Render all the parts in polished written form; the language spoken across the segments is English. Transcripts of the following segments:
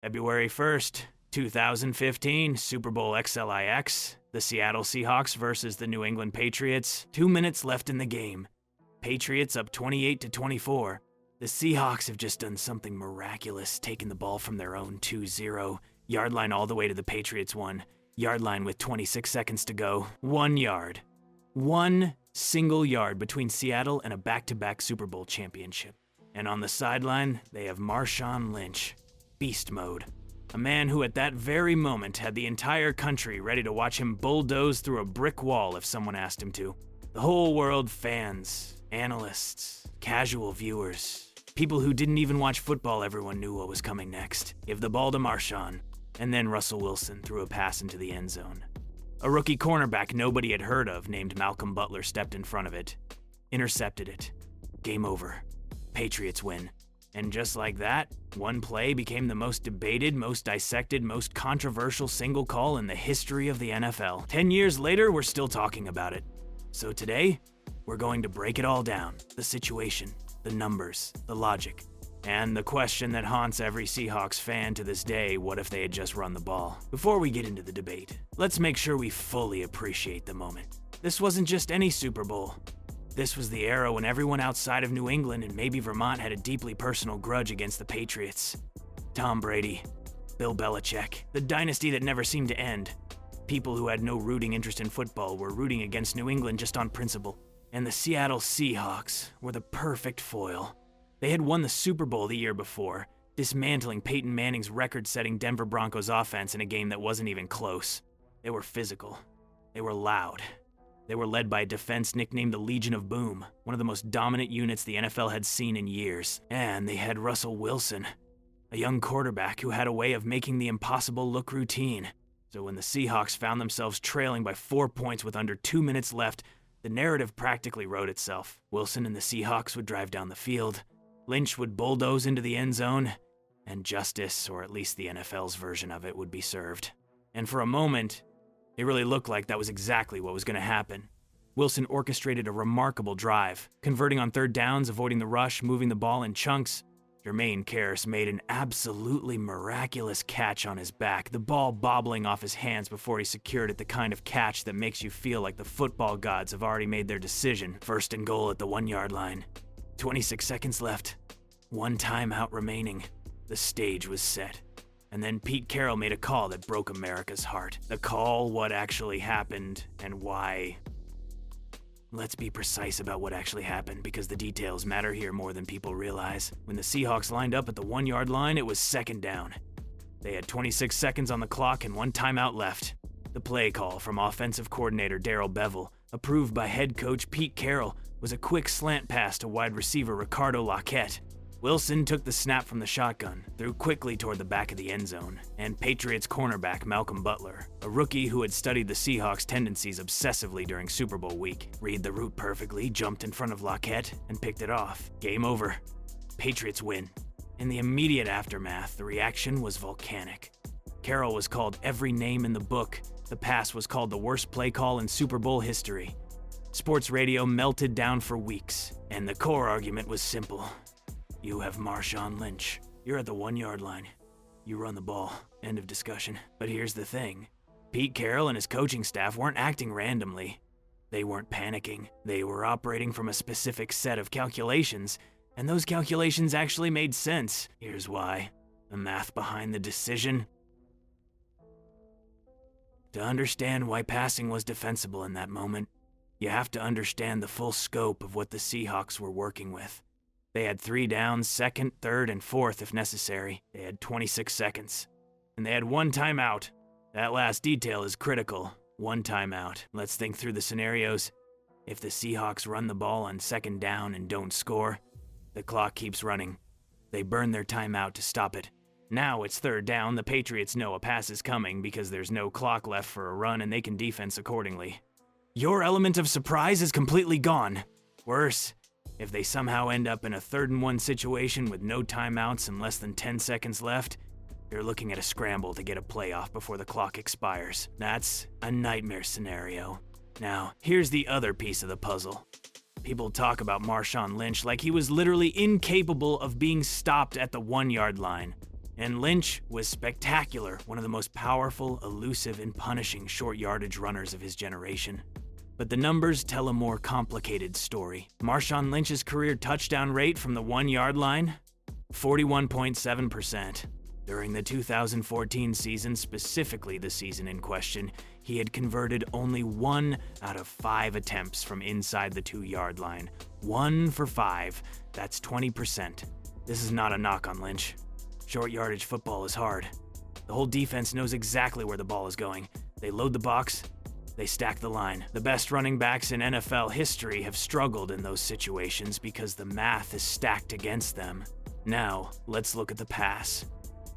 February 1st, 2015, Super Bowl XLIX, the Seattle Seahawks versus the New England Patriots. 2 minutes left in the game. Patriots up 28-24. The Seahawks have just done something miraculous, taking the ball from their own 2-0 yard line all the way to the Patriots 1 yard line with 26 seconds to go. 1 yard. 1 single yard between Seattle and a back-to-back Super Bowl championship. And on the sideline, they have Marshawn Lynch. Beast mode. A man who at that very moment had the entire country ready to watch him bulldoze through a brick wall if someone asked him to. The whole world, fans, analysts, casual viewers, people who didn't even watch football, everyone knew what was coming next. Give the ball to Marshawn, and then Russell Wilson threw a pass into the end zone. A rookie cornerback nobody had heard of named Malcolm Butler stepped in front of it, intercepted it. Game over. Patriots win. And just like that, one play became the most debated, most dissected, most controversial single call in the history of the NFL. 10 years later, we're still talking about it. So today, we're going to break it all down. The situation, the numbers, the logic, and the question that haunts every Seahawks fan to this day: what if they had just run the ball? Before we get into the debate, let's make sure we fully appreciate the moment. This wasn't just any Super Bowl. This was the era when everyone outside of New England and maybe Vermont had a deeply personal grudge against the Patriots. Tom Brady, Bill Belichick, the dynasty that never seemed to end. People who had no rooting interest in football were rooting against New England just on principle. And the Seattle Seahawks were the perfect foil. They had won the Super Bowl the year before, dismantling Peyton Manning's record-setting Denver Broncos offense in a game that wasn't even close. They were physical. They were loud. They were led by a defense nicknamed the Legion of Boom, one of the most dominant units the NFL had seen in years. And they had Russell Wilson, a young quarterback who had a way of making the impossible look routine. So when the Seahawks found themselves trailing by 4 points with under 2 minutes left, the narrative practically wrote itself. Wilson and the Seahawks would drive down the field, Lynch would bulldoze into the end zone, and justice, or at least the NFL's version of it, would be served. And for a moment, it really looked like that was exactly what was going to happen. Wilson orchestrated a remarkable drive, converting on third downs, avoiding the rush, moving the ball in chunks. Jermaine Kearse made an absolutely miraculous catch on his back, the ball bobbling off his hands before he secured it, the kind of catch that makes you feel like the football gods have already made their decision. 1st and goal at the 1 yard line. 26 seconds left. 1 timeout remaining. The stage was set. And then Pete Carroll made a call that broke America's heart. The call, what actually happened, and why. Let's be precise about what actually happened, because the details matter here more than people realize. When the Seahawks lined up at the 1 yard line, it was 2nd down. They had 26 seconds on the clock and 1 timeout left. The play call from offensive coordinator Darrell Bevell, approved by head coach Pete Carroll, was a quick slant pass to wide receiver Ricardo Lockett. Wilson took the snap from the shotgun, threw quickly toward the back of the end zone, and Patriots cornerback Malcolm Butler, a rookie who had studied the Seahawks' tendencies obsessively during Super Bowl week, read the route perfectly, jumped in front of Lockett, and picked it off. Game over. Patriots win. In the immediate aftermath, the reaction was volcanic. Carroll was called every name in the book. The pass was called the worst play call in Super Bowl history. Sports radio melted down for weeks, and the core argument was simple. You have Marshawn Lynch. You're at the 1 yard line. You run the ball. End of discussion. But here's the thing. Pete Carroll and his coaching staff weren't acting randomly. They weren't panicking. They were operating from a specific set of calculations, and those calculations actually made sense. Here's why. The math behind the decision. To understand why passing was defensible in that moment, you have to understand the full scope of what the Seahawks were working with. They had 3 downs, 2nd, 3rd, and 4th if necessary. They had 26 seconds. And they had 1 timeout. That last detail is critical. 1 timeout. Let's think through the scenarios. If the Seahawks run the ball on 2nd down and don't score, the clock keeps running. They burn their timeout to stop it. Now it's 3rd down. The Patriots know a pass is coming because there's no clock left for a run and they can defense accordingly. Your element of surprise is completely gone. Worse, if they somehow end up in a 3rd and 1 situation with no timeouts and less than 10 seconds left, you're looking at a scramble to get a playoff before the clock expires. That's a nightmare scenario. Now, here's the other piece of the puzzle. People talk about Marshawn Lynch like he was literally incapable of being stopped at the 1 yard line. And Lynch was spectacular, one of the most powerful, elusive, and punishing short yardage runners of his generation. But the numbers tell a more complicated story. Marshawn Lynch's career touchdown rate from the 1-yard line? 41.7%. During the 2014 season, specifically the season in question, he had converted only 1 out of 5 attempts from inside the 2-yard line. 1 for 5. That's 20%. This is not a knock on Lynch. Short yardage football is hard. The whole defense knows exactly where the ball is going. They load the box, they stack the line. The best running backs in NFL history have struggled in those situations because the math is stacked against them. Now, let's look at the pass.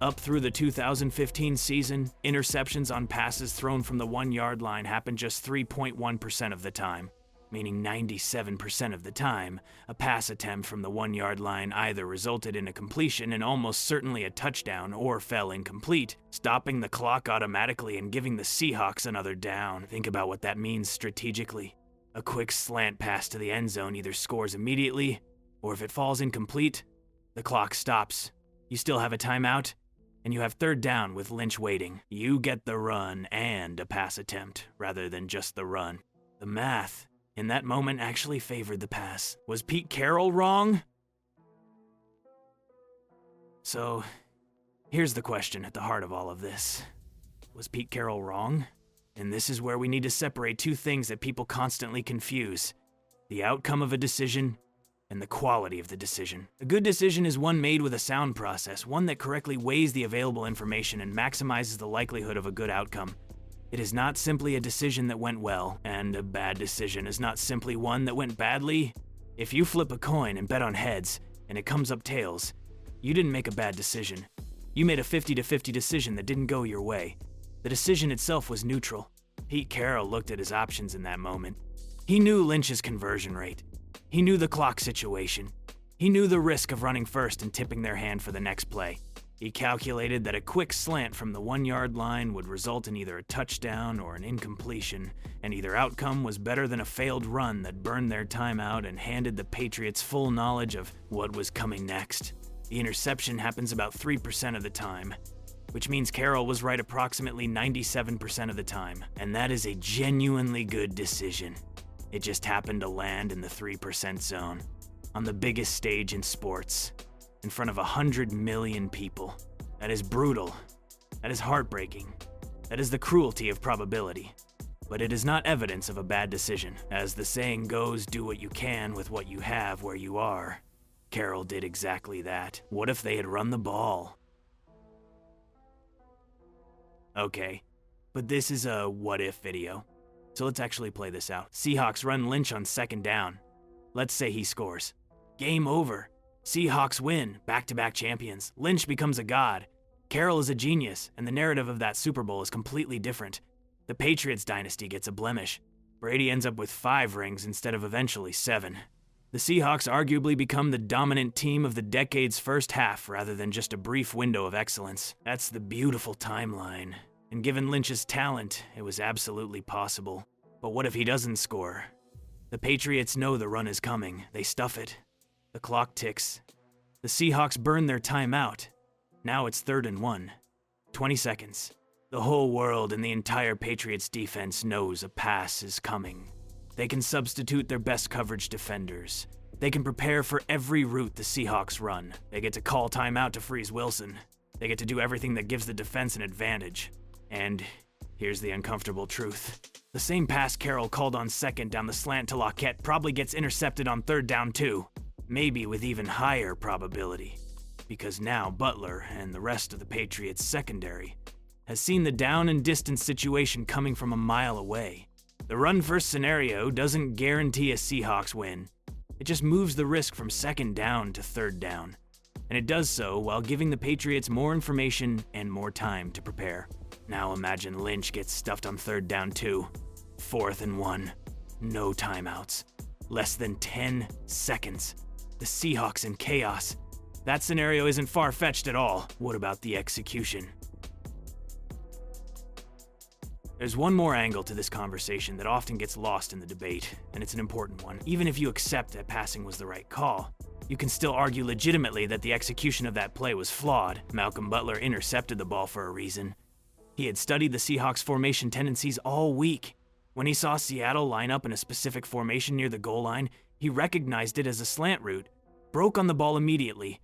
Up through the 2015 season, interceptions on passes thrown from the 1-yard line happened just 3.1% of the time, meaning 97% of the time, a pass attempt from the 1-yard line either resulted in a completion and almost certainly a touchdown or fell incomplete, stopping the clock automatically and giving the Seahawks another down. Think about what that means strategically. A quick slant pass to the end zone either scores immediately, or if it falls incomplete, the clock stops. You still have a timeout, and you have 3rd down with Lynch waiting. You get the run and a pass attempt, rather than just the run. The math in that moment actually favored the pass. Was Pete Carroll wrong? So, here's the question at the heart of all of this. Was Pete Carroll wrong? And this is where we need to separate two things that people constantly confuse: the outcome of a decision and the quality of the decision. A good decision is one made with a sound process, one that correctly weighs the available information and maximizes the likelihood of a good outcome. It is not simply a decision that went well, and a bad decision is not simply one that went badly. If you flip a coin and bet on heads, and it comes up tails, you didn't make a bad decision. You made a 50-50 decision that didn't go your way. The decision itself was neutral. Pete Carroll looked at his options in that moment. He knew Lynch's conversion rate. He knew the clock situation. He knew the risk of running first and tipping their hand for the next play. He calculated that a quick slant from the 1-yard line would result in either a touchdown or an incompletion, and either outcome was better than a failed run that burned their timeout and handed the Patriots full knowledge of what was coming next. The interception happens about 3% of the time, which means Carroll was right approximately 97% of the time, and that is a genuinely good decision. It just happened to land in the 3% zone, on the biggest stage in sports, in front of 100 million people. That is brutal. That is heartbreaking. That is the cruelty of probability. But it is not evidence of a bad decision. As the saying goes, do what you can with what you have where you are. Carroll did exactly that. What if they had run the ball? Okay, but this is a what if video. So let's actually play this out. Seahawks run Lynch on 2nd down. Let's say he scores. Game over. Seahawks win, back-to-back champions. Lynch becomes a god. Carroll is a genius, and the narrative of that Super Bowl is completely different. The Patriots dynasty gets a blemish. Brady ends up with 5 rings instead of eventually 7. The Seahawks arguably become the dominant team of the decade's first half rather than just a brief window of excellence. That's the beautiful timeline. And given Lynch's talent, it was absolutely possible. But what if he doesn't score? The Patriots know the run is coming. They stuff it. The clock ticks. The Seahawks burn their timeout. Now it's 3rd and 1. 20 seconds. The whole world and the entire Patriots defense knows a pass is coming. They can substitute their best coverage defenders. They can prepare for every route the Seahawks run. They get to call timeout to freeze Wilson. They get to do everything that gives the defense an advantage. And here's the uncomfortable truth. The same pass Carroll called on 2nd down the slant to Lockett probably gets intercepted on 3rd down too. Maybe with even higher probability. Because now Butler and the rest of the Patriots secondary has seen the down and distance situation coming from a mile away. The run-first scenario doesn't guarantee a Seahawks win. It just moves the risk from 2nd down to 3rd down. And it does so while giving the Patriots more information and more time to prepare. Now imagine Lynch gets stuffed on 3rd down too. 4th and 1. No timeouts. Less than 10 seconds. The Seahawks in chaos. That scenario isn't far-fetched at all. What about the execution? There's one more angle to this conversation that often gets lost in the debate, and it's an important one. Even if you accept that passing was the right call, You can still argue legitimately that the execution of that play was flawed. Malcolm Butler intercepted the ball for a reason. He had studied the Seahawks' formation tendencies all week. When he saw Seattle line up in a specific formation near the goal line, he recognized it as a slant route, broke on the ball immediately,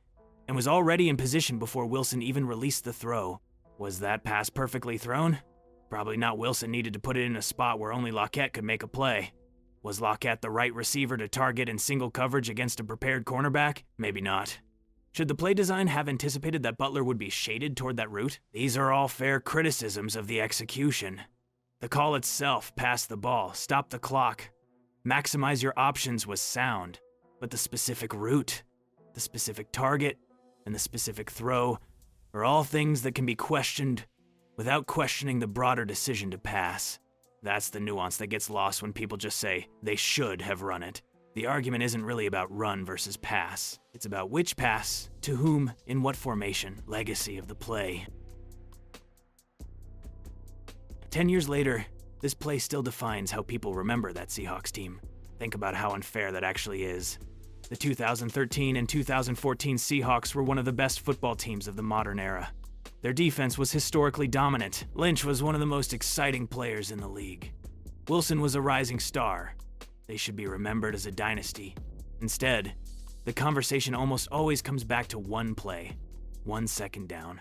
and was already in position before Wilson even released the throw. Was that pass perfectly thrown? Probably not. Wilson needed to put it in a spot where only Lockett could make a play. Was Lockett the right receiver to target in single coverage against a prepared cornerback? Maybe not. Should the play design have anticipated that Butler would be shaded toward that route? These are all fair criticisms of the execution. The call itself, pass the ball, stop the clock, maximize your options was sound, but the specific route, the specific target, and the specific throw are all things that can be questioned without questioning the broader decision to pass. That's the nuance that gets lost when people just say they should have run it. The argument isn't really about run versus pass. It's about which pass, to whom, in what formation, legacy of the play. 10 years later, this play still defines how people remember that Seahawks team. Think about how unfair that actually is. The 2013 and 2014 Seahawks were one of the best football teams of the modern era. Their defense was historically dominant. Lynch was one of the most exciting players in the league. Wilson was a rising star. They should be remembered as a dynasty. Instead, the conversation almost always comes back to one play, 1 second down,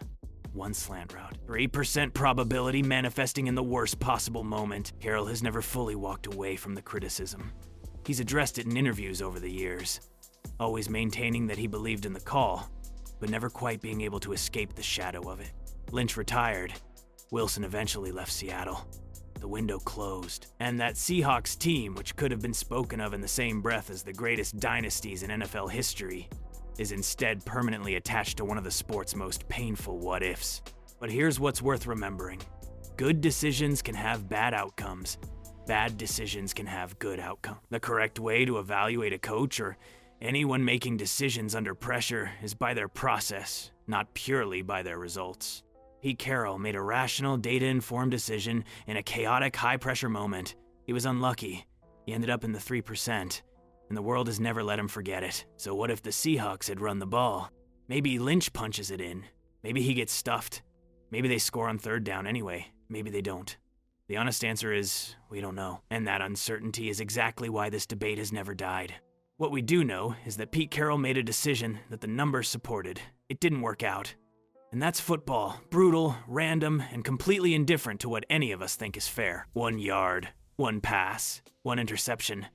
one slant route. 3% probability manifesting in the worst possible moment. Carroll has never fully walked away from the criticism. He's addressed it in interviews over the years, always maintaining that he believed in the call, but never quite being able to escape the shadow of it. Lynch retired. Wilson eventually left Seattle. The window closed, and that Seahawks team, which could have been spoken of in the same breath as the greatest dynasties in NFL history, is instead permanently attached to one of the sport's most painful what-ifs. But here's what's worth remembering. Good decisions can have bad outcomes. Bad decisions can have good outcomes. The correct way to evaluate a coach or anyone making decisions under pressure is by their process, not purely by their results. Pete Carroll made a rational, data-informed decision in a chaotic, high-pressure moment. He was unlucky. He ended up in the 3%, and the world has never let him forget it. So what if the Seahawks had run the ball? Maybe Lynch punches it in. Maybe he gets stuffed. Maybe they score on third down anyway. Maybe they don't. The honest answer is, we don't know. And that uncertainty is exactly why this debate has never died. What we do know is that Pete Carroll made a decision that the numbers supported. It didn't work out. And that's football, brutal, random, and completely indifferent to what any of us think is fair. 1 yard, 1 pass, 1 interception,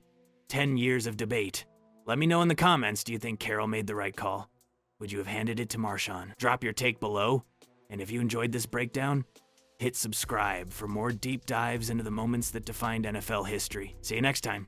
10 years of debate. Let me know in the comments, do you think Carroll made the right call? Would you have handed it to Marshawn? Drop your take below, and if you enjoyed this breakdown, hit subscribe for more deep dives into the moments that defined NFL history. See you next time.